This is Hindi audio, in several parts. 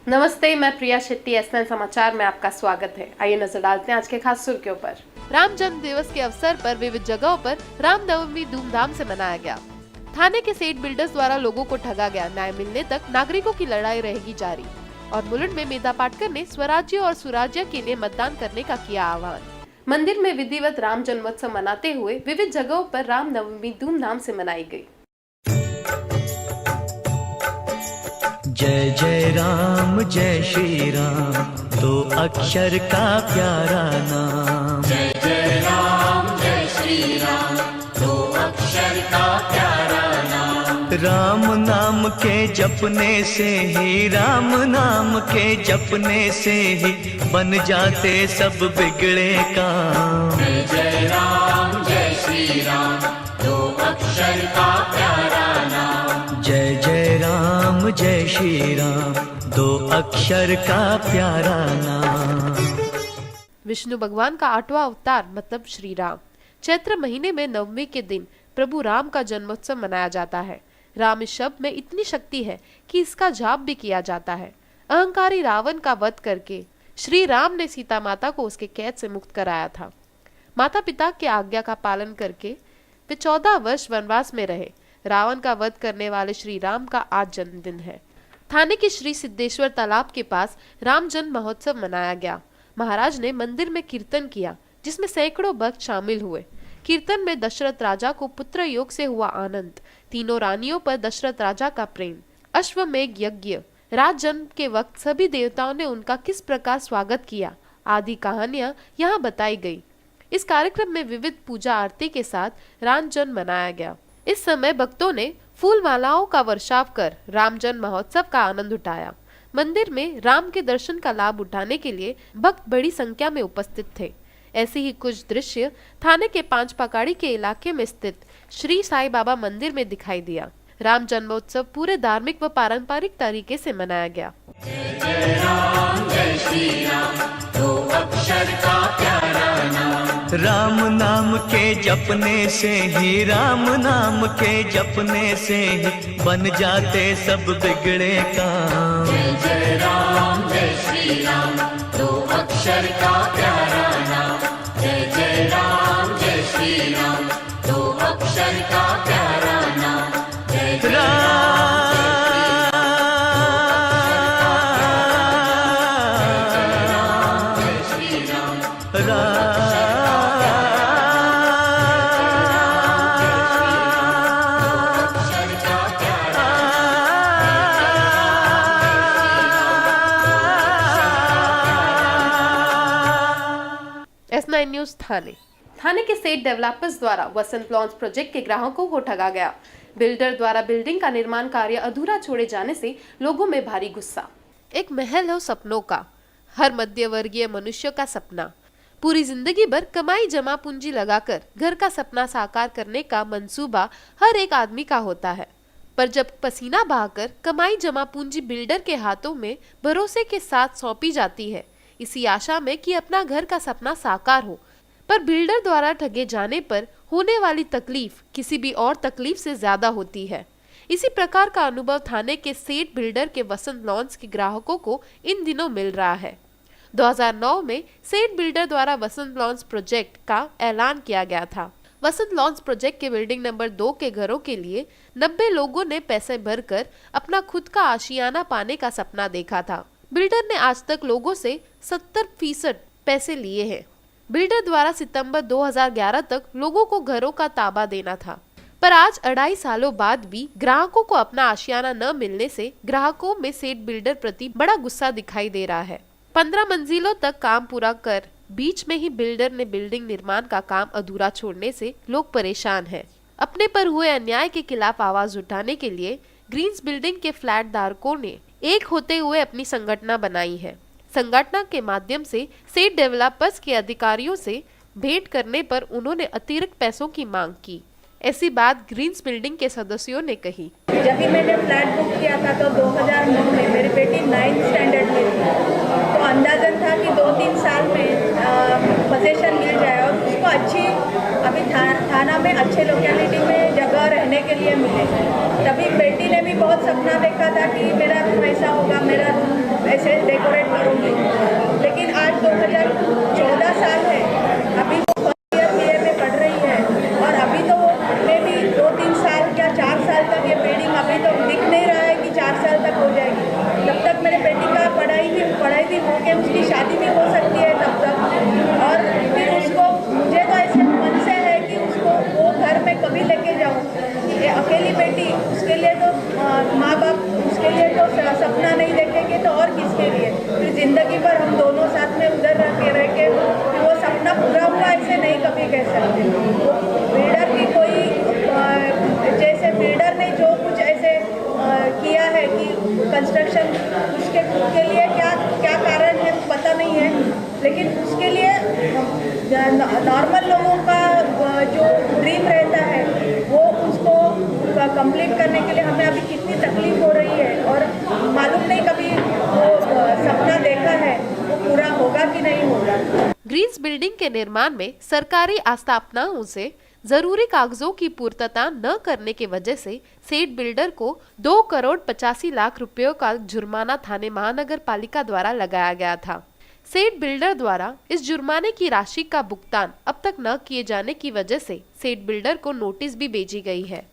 नमस्ते, मैं प्रिया शेट्टी। एसएन समाचार में आपका स्वागत है। आइए नजर डालते हैं आज के खास सुर्खियों पर। राम जन्म दिवस के अवसर पर विविध जगहों पर रामनवमी धूमधाम से मनाया गया। थाने के सेठ बिल्डर्स द्वारा लोगों को ठगा गया, न्याय मिलने तक नागरिकों की लड़ाई रहेगी जारी। और मुलुंड में मेधा पाटकर ने स्वराज्य और सुराज्य के लिए मतदान करने का किया आह्वान। मंदिर में विधिवत राम जन्मोत्सव मनाते हुए विविध जगहों पर रामनवमी धूमधाम से मनाई गई। जय जय राम जय श्री राम, दो अक्षर का प्यारा नाम। जय जय राम जय श्री राम, दो अक्षर का प्यारा नाम। राम नाम के जपने से ही, राम नाम के जपने से ही बन जाते सब बिगड़े काम। जय जय राम जय श्री राम, दो अक्षर का प्यारा नाम। जय जय राम जय श्री राम, दो अक्षर का प्यारा नाम। विष्णु भगवान का 8वां अवतार मतलब श्री राम। चैत्र महीने में नवमी के दिन प्रभु राम का जन्मोत्सव मनाया जाता है। राम इस शब्द में इतनी शक्ति है कि इसका जाप भी किया जाता है। अहंकारी रावण का वध करके श्री राम ने सीता माता को उसके कैद से मुक्त कराया था। माता पिता की आज्ञा का पालन करके वे 14 वर्ष वनवास में रहे। रावण का वध करने वाले श्री राम का आज जन्मदिन है। थाने के श्री सिद्धेश्वर तालाब के पास राम जन्म महोत्सव मनाया गया। महाराज ने मंदिर में कीर्तन किया, जिसमें सैकड़ों भक्त शामिल हुए। कीर्तन में दशरथ राजा को पुत्र योग से हुआ आनंद, तीनों रानियों पर दशरथ राजा का प्रेम, अश्वमेघ यज्ञ, राज जन्म के वक्त सभी देवताओं ने उनका किस प्रकार स्वागत किया आदि कहानियां यहाँ बताई गई। इस कार्यक्रम में विविध पूजा आरती के साथ राम जन्म मनाया गया। इस समय भक्तों ने फूल मालाओं का वर्षाव कर राम जन्म महोत्सव का आनंद उठाया। मंदिर में राम के दर्शन का लाभ उठाने के लिए भक्त बड़ी संख्या में उपस्थित थे। ऐसे ही कुछ दृश्य थाने के 5 पकाड़ी के इलाके में स्थित श्री साईं बाबा मंदिर में दिखाई दिया। राम जन्मोत्सव पूरे धार्मिक व पारंपरिक तरीके से मनाया गया। जय जय राम जय श्री राम, दो अक्षर का प्यारा नाम। राम नाम के जपने से ही, राम नाम के जपने से ही बन जाते सब बिगड़े काम। जय जय राम जय श्री राम, दो अक्षर का प्यारा नाम। जय जय राम जय श्री राम, दो अक्षर का प्यारा नाम। जय जय S9 न्यूज़ थाने के सेठ डेवलपर्स द्वारा वसंत लॉन्च प्रोजेक्ट के ग्राहकों को ठगा गया। बिल्डर द्वारा बिल्डिंग का निर्माण कार्य अधूरा छोड़े जाने से लोगों में भारी गुस्सा। एक महल हो सपनों का, हर मध्य वर्गीय मनुष्य का सपना। पूरी जिंदगी भर कमाई जमा पूंजी लगाकर घर का सपना साकार करने का मंसूबा हर एक आदमी का होता है। पर जब पसीना बहाकर कमाई जमा पूंजी बिल्डर के हाथों में भरोसे के साथ सौंपी जाती है, इसी आशा में कि अपना घर का सपना साकार हो, पर बिल्डर द्वारा ठगे जाने पर होने वाली तकलीफ किसी भी और तकलीफ से ज्यादा होती है। इसी प्रकार का अनुभव थाने के सेठ बिल्डर के वसंत लॉन्च के ग्राहकों को इन दिनों मिल रहा है। 2009 में सेठ बिल्डर द्वारा वसंत लॉन्च प्रोजेक्ट का ऐलान किया गया था। वसंत लॉन्च प्रोजेक्ट के बिल्डिंग नंबर 2 के घरों के लिए 90 लोगों ने पैसे भरकर अपना खुद का आशियाना पाने का सपना देखा था। बिल्डर ने आज तक लोगों से 70% पैसे लिए हैं। बिल्डर द्वारा सितंबर 2011 तक लोगों को घरों का ताबा देना था, पर आज 2.5 सालों बाद भी ग्राहकों को अपना आशियाना न मिलने से ग्राहकों में सेठ बिल्डर प्रति बड़ा गुस्सा दिखाई दे रहा है। 15 मंजिलों तक काम पूरा कर बीच में ही बिल्डर ने बिल्डिंग निर्माण का काम अधूरा छोड़ने से लोग परेशान हैं। अपने पर हुए अन्याय के खिलाफ आवाज उठाने के लिए ग्रीन्स बिल्डिंग के फ्लैट धारकों ने एक होते हुए अपनी संगठना बनाई है। संगठन के माध्यम से सेठ डेवलपर्स के अधिकारियों से भेंट करने पर उन्होंने अतिरिक्त पैसों की मांग की। ऐसी बात ग्रीन्स बिल्डिंग के सदस्यों ने कही। जब भी मैंने फ्लैट बुक किया था तो 2009 में मेरी बेटी 9th स्टैंडर्ड में थी, तो अंदाजन था कि 2-3 साल में पोजीशन मिल जाए और उसको अच्छी अभी थाना में अच्छे लोकेलिटी में जगह रहने के लिए मिले। तभी बेटी ने भी बहुत सपना देखा था कि मेरा रूम ऐसा होगा, मेरा रूम ऐसे डेकोरेट करूँगी। लेकिन आज 2014 साल है, अभी वो फर्स्ट ईयर बीए में पढ़ रही है और अभी तो मे भी 2-3 साल या 4 साल तक ये बिल्डिंग अभी तो दिख नहीं रहा है कि 4 साल तक हो जाएगी। तब तक मेरे बेटी का पढ़ाई भी होके उसकी शादी भी हो सकती है तब तक। और फिर उसको मुझे तो ऐसे मन से है कि उसको वो घर में कभी लेके जाऊँ। ये अकेली बेटी, उसके लिए तो माँ बाप उसके लिए तो सपना नहीं देखेंगे तो और किसके लिए। फिर ज़िंदगी भर हम दोनों साथ में उधर रह के वो सपना पूरा हुआ ऐसे नहीं कभी कह सकते। वो बिल्डर की कोई जैसे बिल्डर ने जो कुछ ऐसे किया है कि कंस्ट्रक्शन उसके खुद के लिए क्या कारण है पता नहीं है, लेकिन उसके लिए नॉर्मल लोगों का जो ड्रीम रहता है वो उसको कंप्लीट करने के लिए हमें अभी कितनी तकलीफ हो रही है और मालूम नहीं कभी वो सपना देखा है वो पूरा होगा कि नहीं होगा। ग्रीन्स बिल्डिंग के निर्माण में सरकारी आस्थापनाओं से जरूरी कागजों की पूर्तता न करने की वजह से सेठ बिल्डर को 2,85,00,000 रुपयों का जुर्माना थाने महानगर पालिका द्वारा लगाया गया था। सेठ बिल्डर द्वारा इस जुर्माने की राशि का भुगतान अब तक न किए जाने की वजह से सेठ बिल्डर को नोटिस भी भेजी गई है।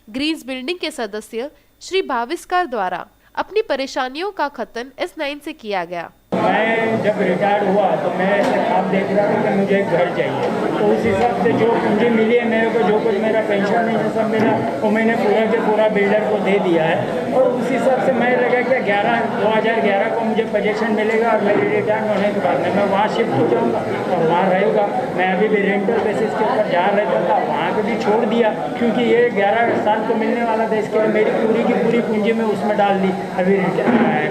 ग्रीन्स बिल्डिंग के सदस्य श्री भाविस्कर द्वारा अपनी परेशानियों का कथन S9 से किया गया। मैं जब रिटायर्ड हुआ तो मैं ऐसे ख्वाब देख रहा हूँ कि मुझे एक घर चाहिए, तो उस हिसाब से जो पूंजी मिली है मेरे को, जो कुछ मेरा पेंशन नहीं सब मिला वो मैंने पूरा के पूरा बिल्डर को दे दिया है। और उस हिसाब से मैं लगा कि 2011 को मुझे पोजीशन मिलेगा और मेरी रिटायर्ड होने के बाद में मैं वहाँ शिफ्ट हो जाऊँगा और वहाँ रहूँगा। मैं अभी भी रेंटल बेसिस के ऊपर जहाँ रहता था वहाँ को भी छोड़ दिया, क्योंकि ये 11 साल को मिलने वाला था, इसके लिए मेरी पूरी की पूरी पूंजी में उसमें डाल दी। अभी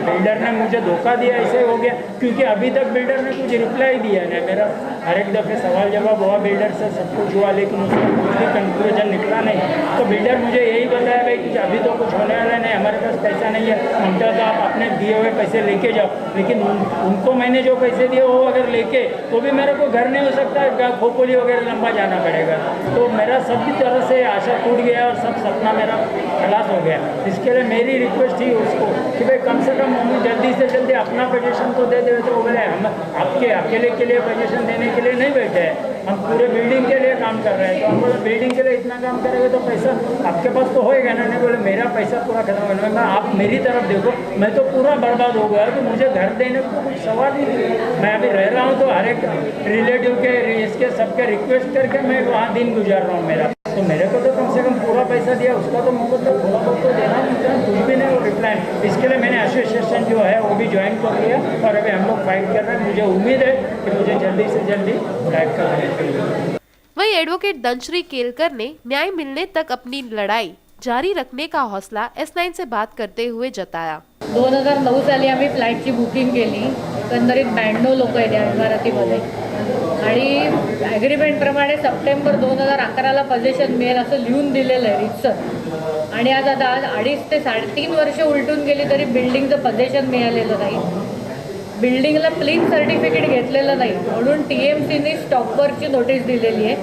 बिल्डर ने मुझे धोखा दिया, ऐसे हो गया, क्योंकि अभी तक बिल्डर ने कुछ रिप्लाई दिया नहीं। मेरा हर एक दफ़े सवाल जवाब हुआ बिल्डर से, सब कुछ हुआ, लेकिन उसका कुछ भी कंक्लूजन निकला नहीं। तो बिल्डर मुझे यही बताया भाई कि अभी तो कुछ होने वाला नहीं, हमारे पास पैसा नहीं है, हम तो आप अपने दिए हुए पैसे लेके जाओ। लेकिन उनको मैंने जो पैसे दिए वो अगर लेके तो भी मेरे को घर नहीं हो सकता, खोपोली वगैरह लंबा जाना पड़ेगा। तो मेरा सभी तरह से आशा टूट गया और सब सपना मेरा खलास हो गया। इसके लिए मेरी रिक्वेस्ट थी उसको कि भाई कम से कम मम्मी जल्दी से जल्दी अपना पोजीशन तो दे दे। तो वो बोले हम आपके अकेले के लिए पोजीशन देने के लिए नहीं बैठे हैं, हम पूरे बिल्डिंग के लिए काम कर रहे हैं। तो हम बोले बिल्डिंग के लिए इतना काम करेंगे तो पैसा आपके पास तो होएगा ना। नहीं बोले मेरा पैसा पूरा खत्म होने में, आप मेरी तरफ देखो, मैं तो पूरा बर्बाद हो गया, तो मुझे घर देने को कुछ सवाल ही नहीं। मैं अभी रह रहा हूँ तो हर एक रिलेटिव के इसके सबके रिक्वेस्ट करके मैं वहाँ दिन गुजार रहा हूँ मेरा। तो मेरे को तो कम से कम पूरा पैसा दिया, उसका तो मुझको तो थोड़ा बहुत तो देना नहीं, कुछ भी नहीं वो रिप्लाई। इसके लिए मैंने एसोसिएशन जो है वो भी ज्वाइन कर लिया और अभी हम लोग फाइट कर रहे हैं। मुझे उम्मीद है कि मुझे जल्दी से जल्दी फाइट करना चाहिए। वहीं एडवोकेट दंश्री केलकर ने न्याय मिलने तक अपनी लढाई जारी रखने का हौसला S9 से बात करते हुए जताया। 2009 साली आम्ही फ्लाईटची बुकिंग केली, एकंदरीत 92 लोक आहेत या इमारतीमध्ये आणि ॲग्रीमेंटप्रमाणे सप्टेंबर 2011ला पोझिशन मिळेल असं लिहून दिलेलं आहे रितसर। आणि आज 2.5 ते 3.5 वर्ष उलटून गेली तरी बिल्डिंगचं पोझिशन मिळालेलं नाही, बिल्डिंगला क्लीन सर्टिफिकेट घेतलेलं नाही, म्हणून TMCने स्टॉपवरची नोटीस दिलेली आहे।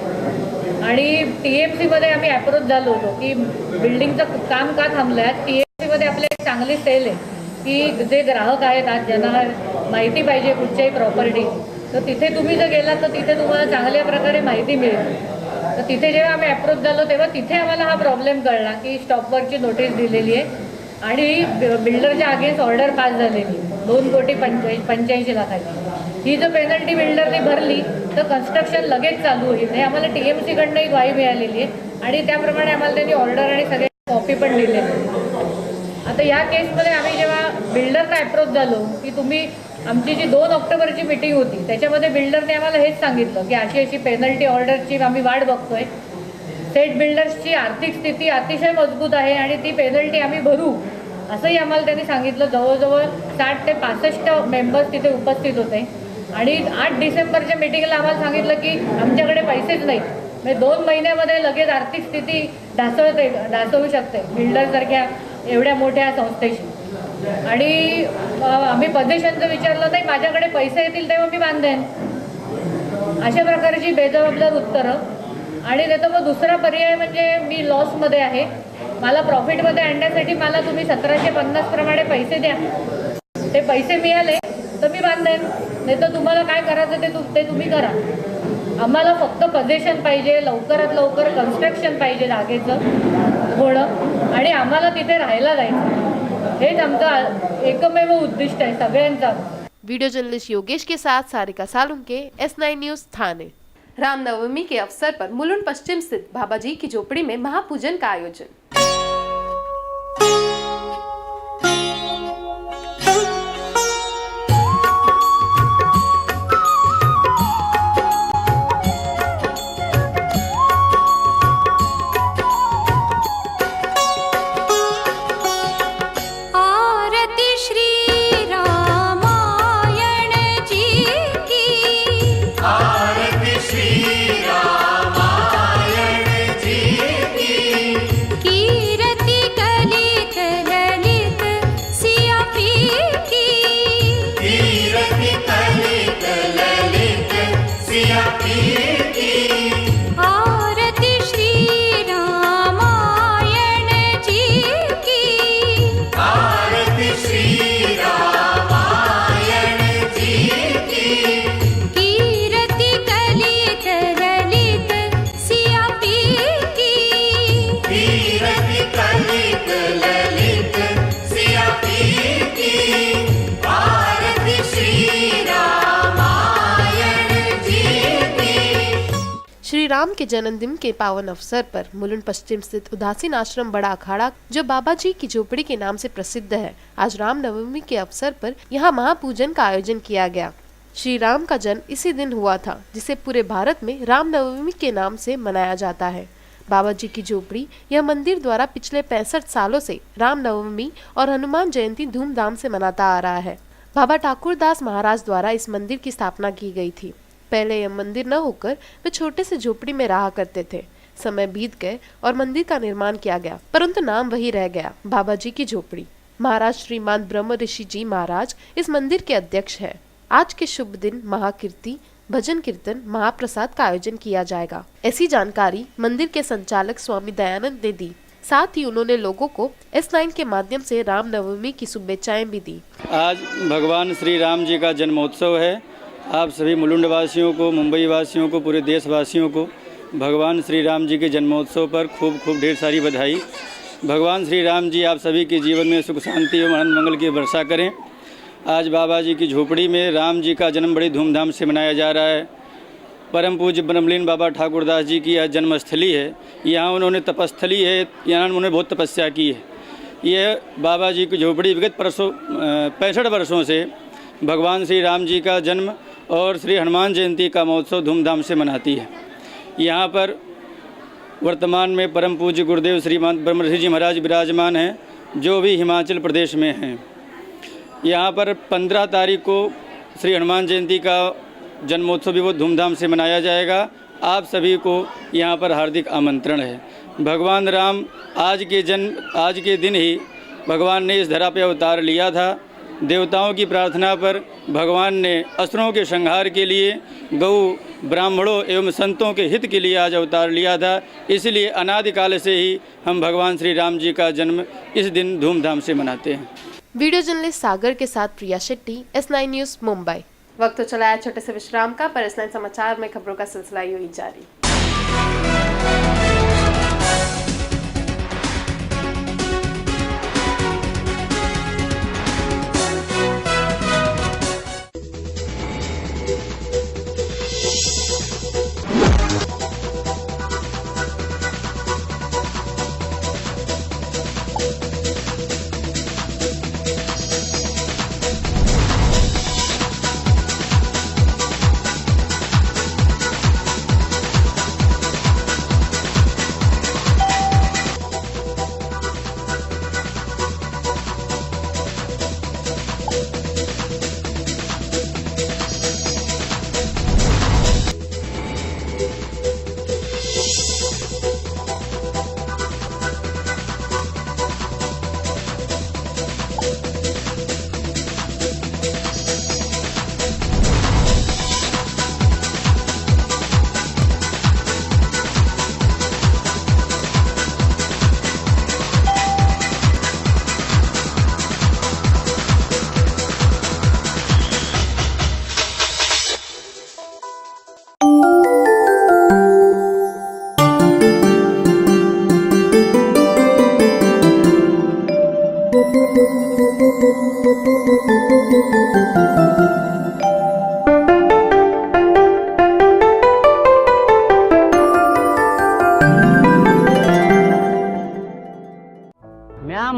आणि TMCमध्ये आम्ही अप्रोच झालो होतो की बिल्डिंगचं काम का थांबलं आहे। TMCमध्ये आपली एक चांगली सेल आहे की जे ग्राहक आहेत आज ज्यांना माहिती पाहिजे कुठच्याही प्रॉपर्टी, तर तिथे तुम्ही जर गेलात तर तिथे तुम्हाला चांगल्या प्रकारे माहिती मिळेल। तर तिथे जेव्हा आम्ही अप्रोच झालो तेव्हा तिथे आम्हाला हा प्रॉब्लेम कळला की स्टॉपवरची नोटीस दिलेली आहे आणि बिल्डरच्या अगेन्स्ट ऑर्डर पास झालेली 2,85,00,000 ही जर पेनल्टी बिल्डरने भरली तर कन्स्ट्रक्शन लगेच चालू होईल। हे आम्हाला TMCकडनं एक ग्वाही मिळालेली आहे आणि त्याप्रमाणे आम्हाला त्यांनी ऑर्डर आणि सगळे कॉपी पण दिलेली आहे। आता या केसमध्ये आम्ही जेव्हा बिल्डरला अप्रोच झालो की तुम्ही आमची जी 2 ऑक्टोबरची मीटिंग होती त्याच्यामध्ये बिल्डरने आम्हाला हेच सांगितलं की अशी पेनल्टी ऑर्डरची आम्ही वाट बघतोय, सेट बिल्डर्सची आर्थिक स्थिती अतिशय मजबूत आहे आणि ती पेनल्टी आम्ही भरू असंही आम्हाला त्यांनी सांगितलं। जवळजवळ 60 ते 65 मेंबर्स तिथे उपस्थित होते आणि 8 डिसेंबरच्या मीटिंगला आम्हाला सांगितलं की आमच्याकडे पैसेच नाहीत, म्हणजे 2 महिन्यामध्ये लगेच आर्थिक स्थिती ढासळू शकते बिल्डरसारख्या एवढ्या मोठ्या संस्थेची। आणि आम्ही पोझिशनचं विचारलं, नाही माझ्याकडे पैसे येतील तेव्हा मी बांधेन, अशा प्रकारची बेजबाबदार उत्तरं। आणि त्याचा मग दुसरा पर्याय म्हणजे मी लॉसमध्ये आहे, मला प्रॉफिटमध्ये आणण्यासाठी मला तुम्ही 1750 प्रमाणे पैसे द्या। ते पैसे मिळाले तर मी बांधेन, नाही तर तुम्हाला काय करायचं ते तुम्ही करा. आम्हाला फक्त पोझिशन पाहिजे, लवकरात लवकर कन्स्ट्रक्शन पाहिजे जागेचं होणं आणि आम्हाला तिथे राहायला जायचं. हेच आमचं एकमेव उद्दिष्ट आहे सगळ्यांचा. वीडियो जर्नलिस्ट योगेश के साथ सारिका सालुंके, S9 न्यूज थाने। रामनवमी के अवसर पर मुलुंड पश्चिम स्थित बाबाजी की झोपड़ी में महापूजन का आयोजन। श्री राम के जन्मदिन के पावन अवसर पर मुलुंड पश्चिम स्थित उदासीन आश्रम बड़ा अखाड़ा, जो बाबा जी की झोपड़ी के नाम से प्रसिद्ध है, आज रामनवमी के अवसर पर यहाँ महापूजन का आयोजन किया गया। श्री राम का जन्म इसी दिन हुआ था, जिसे पूरे भारत में रामनवमी के नाम से मनाया जाता है। बाबा जी की झोपड़ी यह मंदिर द्वारा पिछले 65 सालों से रामनवमी और हनुमान जयंती धूमधाम से मनाता आ रहा है। बाबा ठाकुरदास महाराज द्वारा इस मंदिर की स्थापना की गई थी। पहले यह मंदिर न होकर वे छोटे से झोपड़ी में रहा करते थे। समय बीत गए और मंदिर का निर्माण किया गया, परंतु नाम वही रह गया, बाबा जी की झोपड़ी। महाराज श्रीमान ब्रह्म ऋषि जी महाराज इस मंदिर के अध्यक्ष है। आज के शुभ दिन महाकीर्ति, भजन कीर्तन, महाप्रसाद का आयोजन किया जाएगा। ऐसी जानकारी मंदिर के संचालक स्वामी दयानंद ने दी। साथ ही उन्होंने लोगों को S9 के माध्यम से रामनवमी की शुभेच्छाएं भी दी। आज भगवान श्री राम जी का जन्मोत्सव है। आप सभी मुलुंड वासियों को, मुंबई वासियों को, पूरे देशवासियों को भगवान श्री राम जी के जन्मोत्सव पर खूब खूब ढेर सारी बधाई। भगवान श्री राम जी आप सभी के जीवन में सुख शांति एवं आनंद मंगल की वर्षा करें। आज बाबा जी की झोपड़ी में राम जी का जन्म बड़ी धूमधाम से मनाया जा रहा है। परम पूज्य ब्रह्मलीन बाबा ठाकुरदास जी की यह जन्मस्थली है। यहाँ उन्होंने तपस्थली है, यहाँ उन्होंने बहुत तपस्या की है। यह बाबा जी की झोपड़ी विगत 65 वर्षों से भगवान श्री राम जी का जन्म और श्री हनुमान जयंती का महोत्सव धूमधाम से मनाती है। यहाँ पर वर्तमान में परम पूज्य गुरुदेव श्रीमान ब्रह्म ऋषि जी महाराज विराजमान हैं, जो भी हिमाचल प्रदेश में हैं। यहाँ पर 15 तारीख को श्री हनुमान जयंती का जन्मोत्सव भी बहुत धूमधाम से मनाया जाएगा। आप सभी को यहाँ पर हार्दिक आमंत्रण है। भगवान राम आज के दिन ही भगवान ने इस धरा पे अवतार लिया था। देवताओं की प्रार्थना पर भगवान ने असुरों के संहार के लिए, गौ ब्राह्मणों एवं संतों के हित के लिए आज अवतार लिया था। इसलिए अनादिकाल से ही हम भगवान श्री राम जी का जन्म इस दिन धूमधाम से मनाते हैं। वीडियो जर्नलिस्ट सागर के साथ प्रिया शेट्टी, S9 न्यूज मुंबई। वक्त तो चला है छोटे से विश्राम का, पर S9 समाचार में खबरों का सिलसिला यूं ही जारी।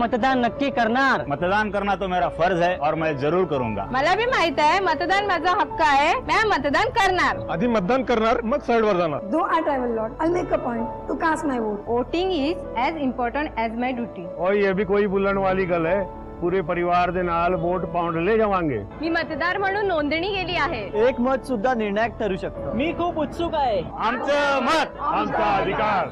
मतदान नक्की करणार. मतदान करना तो मेरा फर्ज है और मैं जरूर करूंगा. मला भी माहित आहे मतदान माझा हक्क आहे. मैं मतदान करणार. आधी मतदान करणार मग साईडवर जाणार. Though I travel a lot, I'll make a point to cast my vote. Voting is as important as my duty. और ये भी कोई बुलण वाली गल है. पूरे परिवार दे नाल वोट पाउंड ले जावांगे. मी मतदार म्हणून नोंदणी केली आहे. एक मत सुद्धा निर्णायक ठरू शकतो. मी खूप उत्सुक आहे. आमचं मत आमचा अधिकार.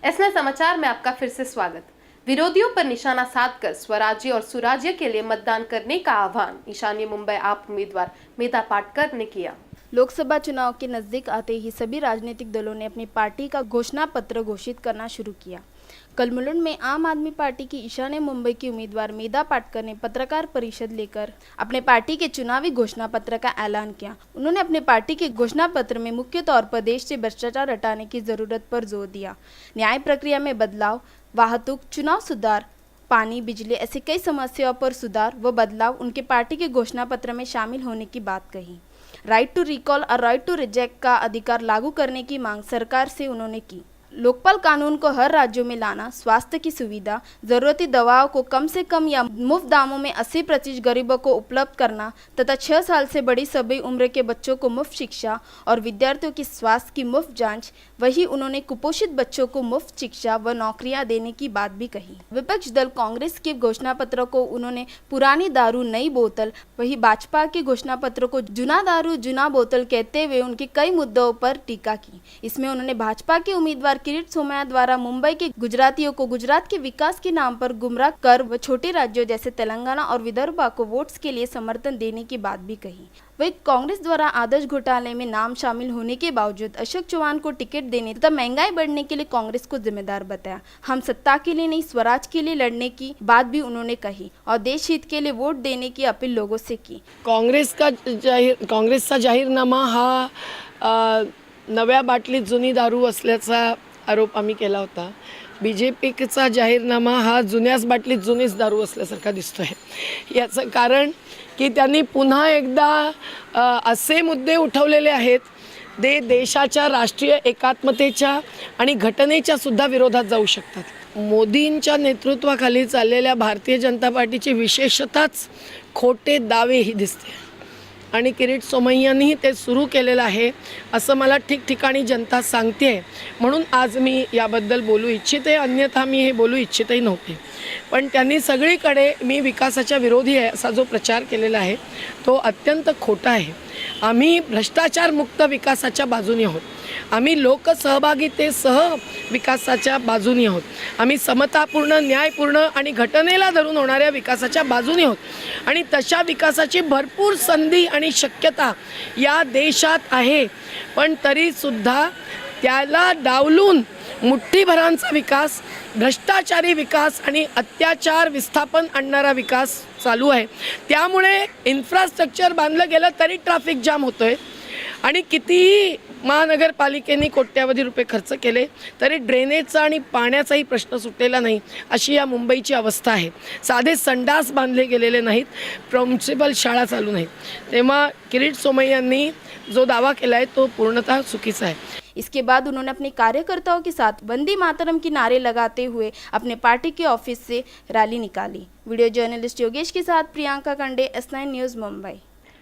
एसएन समाचार में आपका फिर से स्वागत। विरोधियों पर निशाना साधकर स्वराज्य और सुराज्य के लिए मतदान करने का आह्वान ईशान्य मुंबई आप उम्मीदवार मेधा पाटकर ने किया। लोकसभा चुनाव के नजदीक आते ही सभी राजनीतिक दलों ने अपनी पार्टी का घोषणा पत्र घोषित करना शुरू किया। कल मुलुंड में आम आदमी पार्टी की ईशान्य मुंबई की उम्मीदवार मेधा पाटकर ने पत्रकार परिषद लेकर अपने पार्टी के चुनावी घोषणा पत्र का ऐलान किया। उन्होंने अपने पार्टी के घोषणा पत्र में मुख्य तौर पर देश से भ्रष्टाचार हटाने की जरूरत पर जोर दिया। न्याय प्रक्रिया में बदलाव, वाहतुक, चुनाव सुधार, पानी, बिजली ऐसी कई समस्याओं पर सुधार व बदलाव उनके पार्टी के घोषणा पत्र में शामिल होने की बात कही। राइट टू रिकॉल और राइट टू रिजेक्ट का अधिकार लागू करने की मांग सरकार से उन्होंने की। लोकपाल कानून को हर राज्यों में लाना, स्वास्थ्य की सुविधा, जरूरती दवाओं को कम से कम या मुफ्त दामों में 80% गरीबों को उपलब्ध करना तथा 6 साल से बड़ी सभी उम्र के बच्चों को मुफ्त शिक्षा और विद्यार्थियों की स्वास्थ्य की मुफ्त जांच। वही उन्होंने कुपोषित बच्चों को मुफ्त शिक्षा व नौकरियां देने की बात भी कही। विपक्ष दल कांग्रेस के घोषणा पत्र को उन्होंने पुरानी दारू नई बोतल, वही भाजपा के घोषणा पत्र को जुना दारू जुना बोतल कहते हुए उनके कई मुद्दों पर टीका की। इसमें उन्होंने भाजपा के उम्मीदवार किरीट सोमैया द्वारा मुंबई के गुजरातियों को गुजरात के विकास के नाम पर गुमराह कर व छोटे राज्यों जैसे तेलंगाना और विदर्भ को वोट्स के लिए समर्थन देने की बात भी कही। वही कांग्रेस द्वारा आदर्श घोटाले में नाम शामिल होने के बावजूद अशोक चौहान को टिकट देने तथा महंगाई बढ़ने के लिए कांग्रेस को जिम्मेदार बताया। हम सत्ता के लिए नहीं स्वराज के लिए लड़ने की बात भी उन्होंने कही और देश हित के लिए वोट देने की अपील लोगों से की। काँग्रेसचा जाहीरनामा हा नव्या बाटलीत जुनी दारू असल्याचा आरोप आम्ही केला होता। BJPचा जाहीरनामा हा जुन्याच बाटलीत जुनीच दारू असल्यासारखा दिसतोय। याचं कारण की त्यांनी पुन्हा एकदा असे मुद्दे उठवलेले आहेत जे देशाच्या राष्ट्रीय एकात्मतेच्या आणि घटनेच्या सुद्धा विरोधात जाऊ शकतात। मोदींच्या नेतृत्वाखाली चाललेल्या भारतीय जनता पार्टीची विशेषतःच खोटे दावे ही दिसते आणि किरीट सोमय्यांनी ते सुरू केलेलं आहे असं मला ठिकठिकाणी जनता सांगते आहे। म्हणून आज मी याबद्दल बोलू इच्छिते, अन्यथा मी हे बोलू इच्छितही नव्हते। पण त्यांनी सगळीकडे मी विकासाच्या विरोधी आहे असा जो प्रचार केलेला आहे तो अत्यंत खोटा आहे। आम्ही भ्रष्टाचार मुक्त विकासाच्या बाजूने आहोत। आम्ही लोकसहभागितेसह विकासाच्या बाजूने आहोत। आम्ही समतापूर्ण, न्यायपूर्ण आणि घटनेला धरून होणाऱ्या विकासाच्या बाजूने आहोत आणि तशा विकासाची भरपूर संधी आणि शक्यता या देशात आहे। पण तरीसुद्धा त्याला डावलून मुठ्ठीभरांचा विकास, भ्रष्टाचारी विकास आणि अत्याचार विस्थापन आणणारा विकास चालू आहे। त्यामुळे इन्फ्रास्ट्रक्चर बांधलं गेलं तरी ट्रॅफिक जाम होतोय आणि कितीही महानगरपालिकेने कोट्यावधी रुपये खर्च केले तरी ड्रेनेजचा आणि पाण्याचाही प्रश्न सुटलेला नाही अशी या मुंबईची अवस्था आहे। साधे संडास बांधले गेलेले नाहीत, प्रिन्सिपल शाळा चालू नाहीत। तेव्हा किरीट सोमय्यांनी जो दावा केला है तो पूर्णतः चुकीचा है। इसके बाद उन्होंने अपने कार्यकर्ताओं के साथ वंदे मातरम की नारे लगाते हुए अपने पार्टी के ऑफिस से रैली निकाली। वीडियो जर्नलिस्ट योगेश के साथ प्रियंका कंडे, S9 न्यूज़ मुंबई।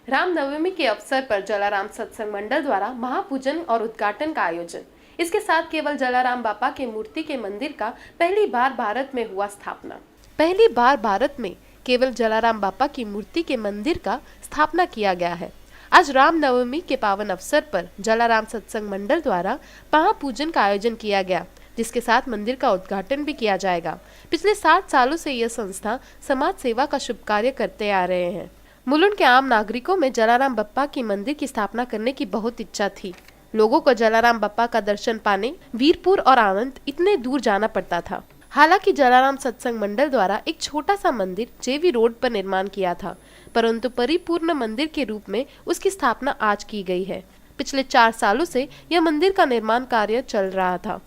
रामनवमी के अवसर पर जलाराम सत्संग मंडल द्वारा महापूजन और उद्घाटन का आयोजन। इसके साथ केवल जलाराम बापा के मूर्ति के मंदिर का पहली बार भारत में हुआ स्थापना। पहली बार भारत में केवल जलाराम बापा की मूर्ति के मंदिर का स्थापना किया गया है। आज रामनवमी के पावन अवसर पर जलाराम सत्संग मंडल द्वारा महापूजन का आयोजन किया गया, जिसके साथ मंदिर का उद्घाटन भी किया जाएगा। पिछले 60 सालों से यह संस्था समाज सेवा का शुभ कार्य करते आ रहे हैं। मुलुंड के आम नागरिकों में जलाराम बप्पा की मंदिर की स्थापना करने की बहुत इच्छा थी। लोगों को जलाराम बप्पा का दर्शन पाने वीरपुर और आनंद इतने दूर जाना पड़ता था। हालांकि जलाराम सत्संग मंडल द्वारा एक छोटा सा मंदिर जेवी रोड पर निर्माण किया था, परंतु परिपूर्ण मंदिर के रूप में उसकी स्थापना आज की गई है। पिछले 4 सालों से यह मंदिर का निर्माण कार्य चल रहा था,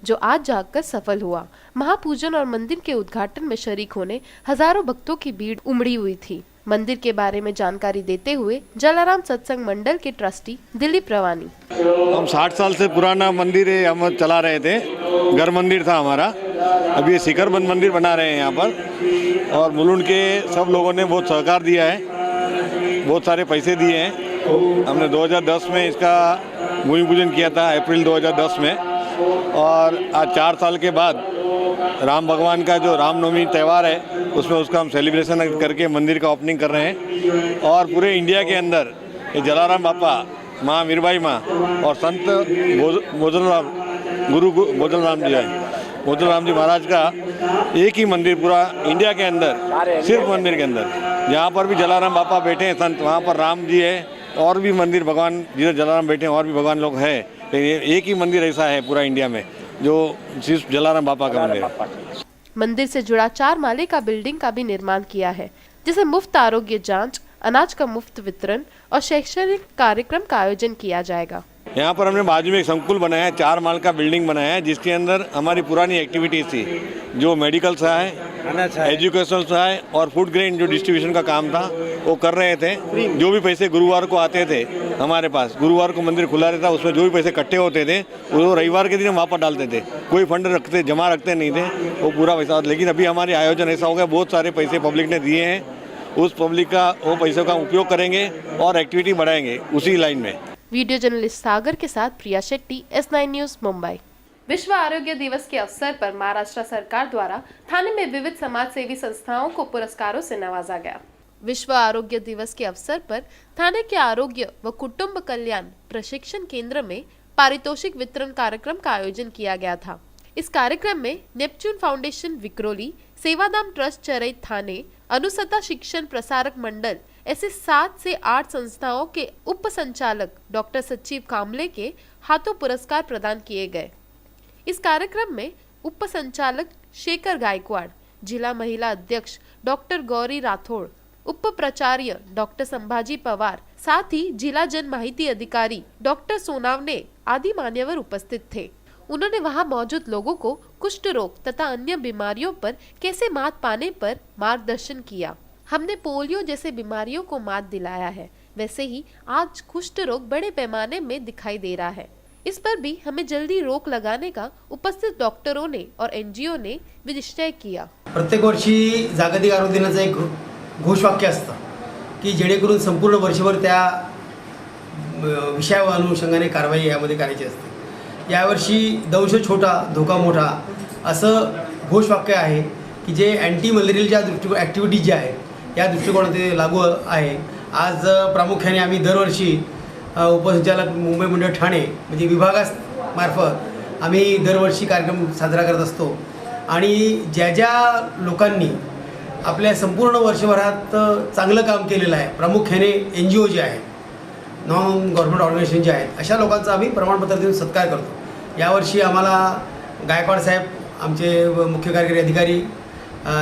जो आज जाकर सफल हुआ। महापूजन और मंदिर के उद्घाटन में शरीक होने हजारों भक्तों की भीड़ उमड़ी हुई थी। मंदिर के बारे में जानकारी देते हुए जलाराम सत्संग मंडल के ट्रस्टी दिलीप रवानी, हम 60 साल से पुराना मंदिर है, हम चला रहे थे। घर मंदिर था हमारा, अभी ये शिखरबंद मंदिर बना रहे हैं यहाँ पर। और मुलुंड के सब लोगों ने बहुत सहकार दिया है, बहुत सारे पैसे दिए हैं। हमने 2010 में इसका भूमि पूजन किया था, अप्रैल 2010 में। और आज 4 साल के बाद राम भगवान का जो रामनवमी त्यौहार है, उसमें उसका हम सेलिब्रेशन करके मंदिर का ओपनिंग कर रहे हैं। और पूरे इंडिया के अंदर ये जलाराम बापा, माँ मीरबाई माँ और संत मोजलराम गुरु मोजलराम जी है, मोजलराम जी महाराज का एक ही मंदिर पूरा इंडिया के अंदर, सिर्फ मंदिर के अंदर जहाँ पर भी जलाराम बापा बैठे हैं संत, वहाँ पर राम जी है। और भी मंदिर भगवान जिधर जलाराम बैठे हैं और भी भगवान लोग हैं, लेकिन एक ही मंदिर ऐसा है पूरा इंडिया में जो सिर्फ जलाराम बापा का मंदिर है। मंदिर से जुड़ा 4 माले का बिल्डिंग का भी निर्माण किया है, जिसे मुफ्त आरोग्य जांच, अनाज का मुफ्त वितरण और शैक्षणिक कार्यक्रम का आयोजन किया जाएगा। यहाँ पर हमने बाजू में एक संकुल बनाया है, 4 माल का बिल्डिंग बनाया है, जिसके अंदर हमारी पुरानी एक्टिविटीज थी, जो मेडिकल सा है, एजुकेशनल सा है और फूड ग्रेन जो डिस्ट्रीब्यूशन का काम था वो कर रहे थे। जो भी पैसे गुरुवार को आते थे हमारे पास, गुरुवार को मंदिर खुला रहता, उसमें जो भी पैसे इकट्ठे होते थे वो रविवार के दिन हम वापस डालते थे। कोई फंड जमा रखते नहीं थे, वो पूरा पैसा। लेकिन अभी हमारे आयोजन ऐसा हो गया, बहुत सारे पैसे पब्लिक ने दिए हैं, उस पब्लिक का वो पैसों का उपयोग करेंगे और एक्टिविटी बढ़ाएंगे उसी लाइन में। वीडियो जर्नलिस्ट सागर के साथ प्रिया शेट्टी, S9 न्यूज़, मुंबई। विश्व आरोग्य दिवस के अवसर पर महाराष्ट्र सरकार द्वारा थाने में विविध समाज सेवी संस्थाओं को पुरस्कारों से नवाजा गया। विश्व आरोग्य दिवस के अवसर पर थाने के आरोग्य व कुटुंब कल्याण प्रशिक्षण केंद्र में पारितोषिक वितरण कार्यक्रम का आयोजन किया गया था। इस कार्यक्रम में Neptune foundation Vikhroli, Sevadham trust चरई थाने, अनुसता शिक्षण प्रसारक मंडल ऐसे 7 से 8 संस्थाओं के उप संचालक डॉक्टर सचिव कामले के हाथों पुरस्कार प्रदान किए गए। इस कार्यक्रम में उप संचालक शेखर गायकवाड़, जिला महिला अध्यक्ष डॉक्टर गौरी राठौड़, उप प्राचार्य डॉक्टर संभाजी पवार, साथ ही जिला जन माहिती अधिकारी डॉक्टर सोनावने आदि मान्यवर उपस्थित थे। उन्होंने वहां मौजूद लोगों को कुष्ठ रोग तथा अन्य बीमारियों पर कैसे मात पाने पर मार्गदर्शन किया। हमने पोलियो जैसे बीमारियों को मात दिलाया है, वैसे ही आज कुष्ठ रोग बड़े पैमाने में दिखाई दे रहा है। इस पर भी हमें जल्दी रोक लगाने का उपस्थित डॉक्टरों ने और NGO ने निश्चय किया। प्रत्येक वर्षी जागतिक आरोग्य दिनाचं एक घोषवाक्य असतं की जेणेकरून संपूर्ण वर्षभर त्या विषयावर अनुषंगाने कारवाई यामध्ये करायची असते। यावर्षी दंश छोटा धोका मोठा असं घोषवाक्य आहे की जे अँटी मलेरियलच्या दृष्टिकोन ॲक्टिव्हिटीज ज्या आहेत या दृष्टिकोनात ते लागू आहे। आज प्रामुख्याने आम्ही दरवर्षी उपसंचालक मुंबई मंडळ ठाणे म्हणजे विभागामार्फत आम्ही दरवर्षी कार्यक्रम साजरा करत असतो। आणि ज्या ज्या लोकांनी आपल्या संपूर्ण वर्षभरात चांगलं काम केलेलं आहे, प्रामुख्याने NGO जे आहेत, नॉन गव्हर्नमेंट ऑर्गनायझेशन जे आहेत, अशा लोकांचा आम्ही प्रमाणपत्र देऊन सत्कार करतो। यावर्षी आम्हाला गायकवाड साहेब, आमचे मुख्य कार्यकारी अधिकारी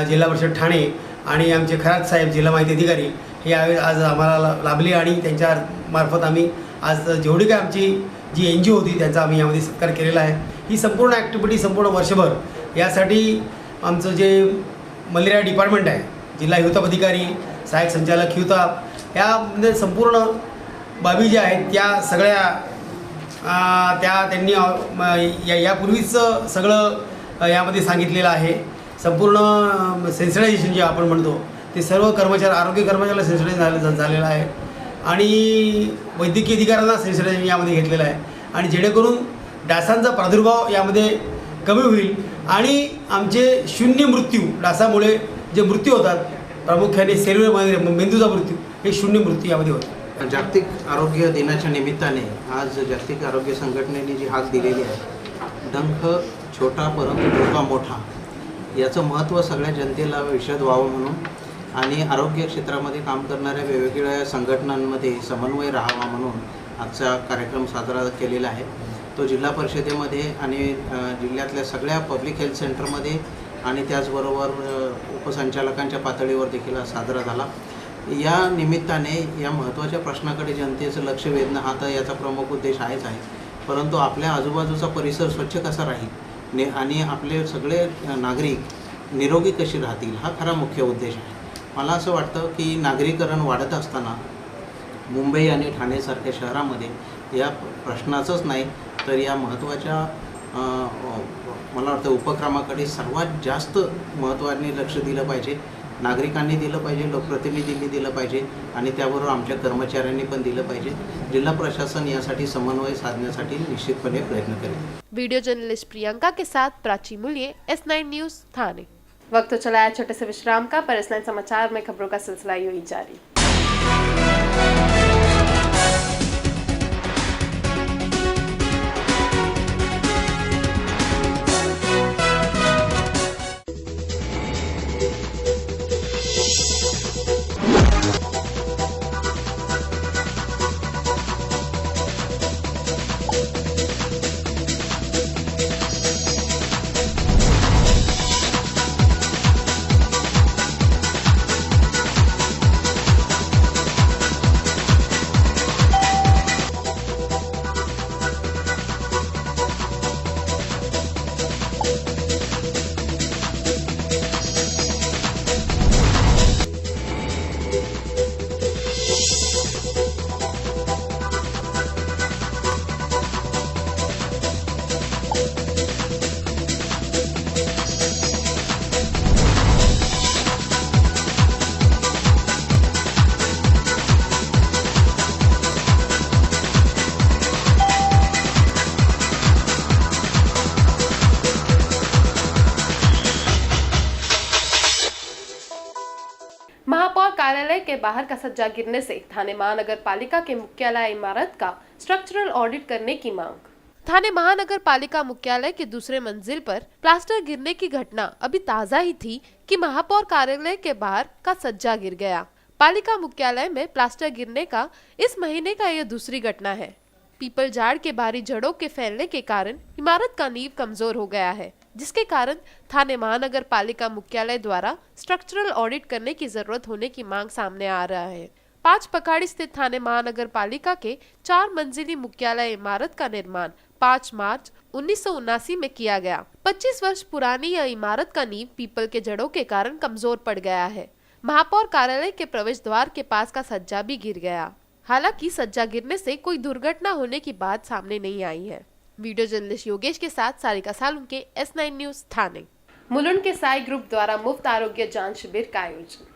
जिल्हा परिषद ठाणे आणि आमचे खरात साहेब जिल्हा माहिती अधिकारी हे आज आम्हाला लाभले आणि त्यांच्या मार्फत आम्ही आज जेवढी काय आमची जी NGO होती त्यांचा आम्ही यामध्ये सत्कार केलेला आहे। ही संपूर्ण ॲक्टिव्हिटी संपूर्ण वर्षभर यासाठी आमचं जे मलेरिया डिपार्टमेंट आहे, जिल्हा हिवताप अधिकारी, सहाय्यक संचालक हिवताप, यामध्ये संपूर्ण बाबी ज्या आहेत त्या सगळ्या त्यांनी यापूर्वीच सगळं यामध्ये सांगितलेलं आहे। संपूर्ण सेन्सिटायझेशन जे आपण म्हणतो ते सर्व कर्मचारी, आरोग्य कर्मचाऱ्याला सेन्सिटायझ झालेलं आहे आणि वैद्यकीय अधिकाऱ्यांना सेन्सिटायझेशन यामध्ये घेतलेलं आहे आणि जेणेकरून डासांचा प्रादुर्भाव यामध्ये कमी होईल आणि आमचे 0 मृत्यू, डासामुळे जे मृत्यू होतात प्रामुख्याने सेल्युलर मेंदूचा मृत्यू, हे 0 मृत्यू यामध्ये होतात। जागतिक आरोग्य दिनाच्या निमित्ताने आज जागतिक आरोग्य संघटनेने जी हाक दिलेली आहे, डंख छोटा परंतु धोका मोठा, याचं महत्त्व सगळ्या जनतेला विशद व्हावं म्हणून आणि आरोग्य क्षेत्रामध्ये काम करणाऱ्या वेगवेगळ्या संघटनांमध्ये समन्वय राहावा म्हणून आजचा कार्यक्रम साजरा केलेला आहे। तो जिल्हा परिषदेमध्ये आणि जिल्ह्यातल्या सगळ्या पब्लिक हेल्थ सेंटरमध्ये आणि त्याचबरोबर उपसंचालकांच्या पातळीवर देखील हा साजरा झाला. या निमित्ताने या महत्त्वाच्या प्रश्नाकडे जनतेचं लक्ष वेधणं हा तर याचा प्रमुख उद्देश आहेच आहे, परंतु आपल्या आजूबाजूचा परिसर स्वच्छ कसा राहील आणि आपले सगळे नागरिक निरोगी कशी राहतील हा खरा मुख्य उद्देश आहे. मला असं वाटतं की नागरीकरण वाढत असताना मुंबई आणि ठाणेसारख्या शहरामध्ये या प्रश्नाचंच नाही तर या महत्त्वाच्या मला वाटतं उपक्रमाकडे सर्वात जास्त महत्त्वाने लक्ष दिलं पाहिजे. नागरिकांनी दिलं पाहिजे, लोकप्रतिनिधींनी दिलं पाहिजे आणि त्याबरोबर आमच्या कर्मचाऱ्यांनी पण दिलं पाहिजे. जिल्हा प्रशासन यासाठी समन्वय साधण्यासाठी निश्चितपणे प्रयत्न करेल. वीडियो जर्नलिस्ट प्रियंका के साथ प्राची मूल्ये, S9 न्यूज़ थाने। वक्त तो चला है छोटे से विश्राम का, पर S9 समाचार में खबरों का सिलसिला यूं ही जारी। महापौर कार्यालय के बाहर का सज्जा गिरने से थाने महानगर पालिका के मुख्यालय इमारत का स्ट्रक्चरल ऑडिट करने की मांग। थाने महानगर पालिका मुख्यालय के दूसरे मंजिल पर प्लास्टर गिरने की घटना अभी ताजा ही थी कि महापौर कार्यालय के बाहर का सज्जा गिर गया। पालिका मुख्यालय में प्लास्टर गिरने का इस महीने का यह दूसरी घटना है। पीपल झाड़ के भारी जड़ों के फैलने के कारण इमारत का नींव कमजोर हो गया है, जिसके कारण थाने महानगर पालिका मुख्यालय द्वारा स्ट्रक्चरल ऑडिट करने की जरूरत होने की मांग सामने आ रहा है। 5 पखाड़ी स्थित थाने महानगर पालिका के 4 मंजिली मुख्यालय इमारत का निर्माण 5 मार्च 1979 में किया गया। 25 वर्ष पुरानी यह इमारत का नींव पीपल के जड़ों के कारण कमजोर पड़ गया है। महापौर कार्यालय के प्रवेश द्वार के पास का सज्जा भी गिर गया। हालांकि सज्जा गिरने से कोई दुर्घटना होने की बात सामने नहीं आई है। वीडियो जर्नलिस्ट योगेश के साथ सारिका सालुंके, S9 न्यूज़ थाने। मुलुंड के साई ग्रुप द्वारा मुफ्त आरोग्य जांच शिविर का आयोजन।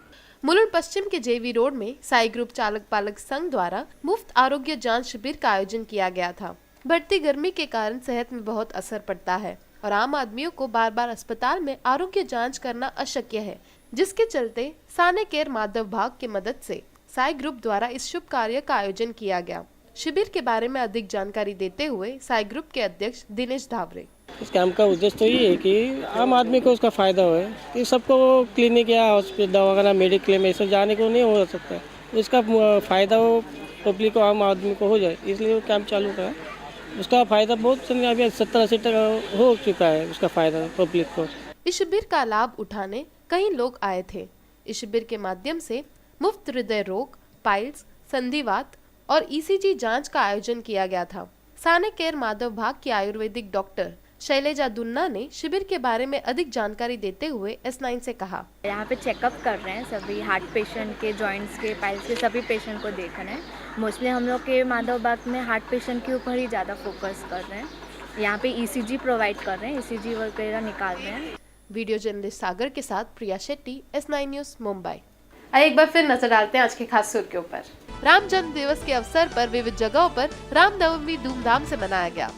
मुलुंड पश्चिम के जेवी रोड में साई ग्रुप चालक पालक संघ द्वारा मुफ्त आरोग्य जांच शिविर का आयोजन किया गया था। बढ़ती गर्मी के कारण सेहत में बहुत असर पड़ता है और आम आदमियों को बार बार अस्पताल में आरोग्य जांच करना अशक्य है, जिसके चलते साने केयर माधव भाग की मदद से साई ग्रुप द्वारा इस शुभ कार्य का आयोजन किया गया। शिविर के बारे में अधिक जानकारी देते हुए साई ग्रुप के अध्यक्ष दिनेश धावरे। इस कैंप का उद्देश्य तो ये है कि आम आदमी को उसका फ़ायदा हो, कि सबको क्लिनिक या हॉस्पिटल दवाखाना मेडिक्लेम ऐसे जाने को नहीं हो सकता, उसका फ़ायदा हो पब्लिक को, आम आदमी को हो जाए, इसलिए वो कैंप चालू करा। उसका फ़ायदा बहुत अभी 70-80% हो चुका है, उसका फ़ायदा पब्लिक को। इस शिविर का लाभ उठाने कई लोग आए थे। इस शिविर के माध्यम से मुफ्त हृदय रोग, पाइल्स, संधिवात और ECG जांच का आयोजन किया गया था। साने केयर माधव भाग की आयुर्वेदिक डॉक्टर शैलेजा दुन्ना ने शिविर के बारे में अधिक जानकारी देते हुए S9 से कहा। यहाँ पे चेकअप कर रहे हैं सभी हार्ट पेशेंट के, जॉइंट्स के, पाइल्स के, सभी पेशेंट को देख रहे हैं। मोस्टली हम लोग के माधव बाग में हार्ट पेशेंट के ऊपर ही ज़्यादा फोकस कर रहे हैं। यहाँ पे ECG प्रोवाइड कर रहे हैं, ECG वगैरह निकाल रहे हैं। वीडियो जर्नलिस्ट सागर के साथ प्रिया शेट्टी, S9 न्यूज़ मुंबई। एक बार फिर नजर डालते हैं आज की खास सुर्खियों पर। राम जन्म दिवस के अवसर पर विविध जगहों पर रामनवमी धूमधाम से मनाया गया।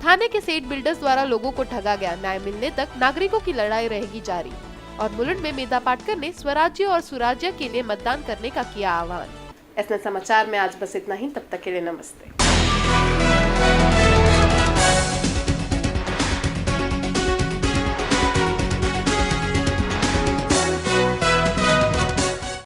थाने के सेठ बिल्डर्स द्वारा लोगों को ठगा गया, न्याय मिलने तक नागरिकों की लड़ाई रहेगी जारी। और मुलुंड में मेधा पाटकर ने स्वराज्य और सुराज्य के लिए मतदान करने का किया आह्वान। S9 समाचार में आज बस इतना ही, तब तक के लिए नमस्ते।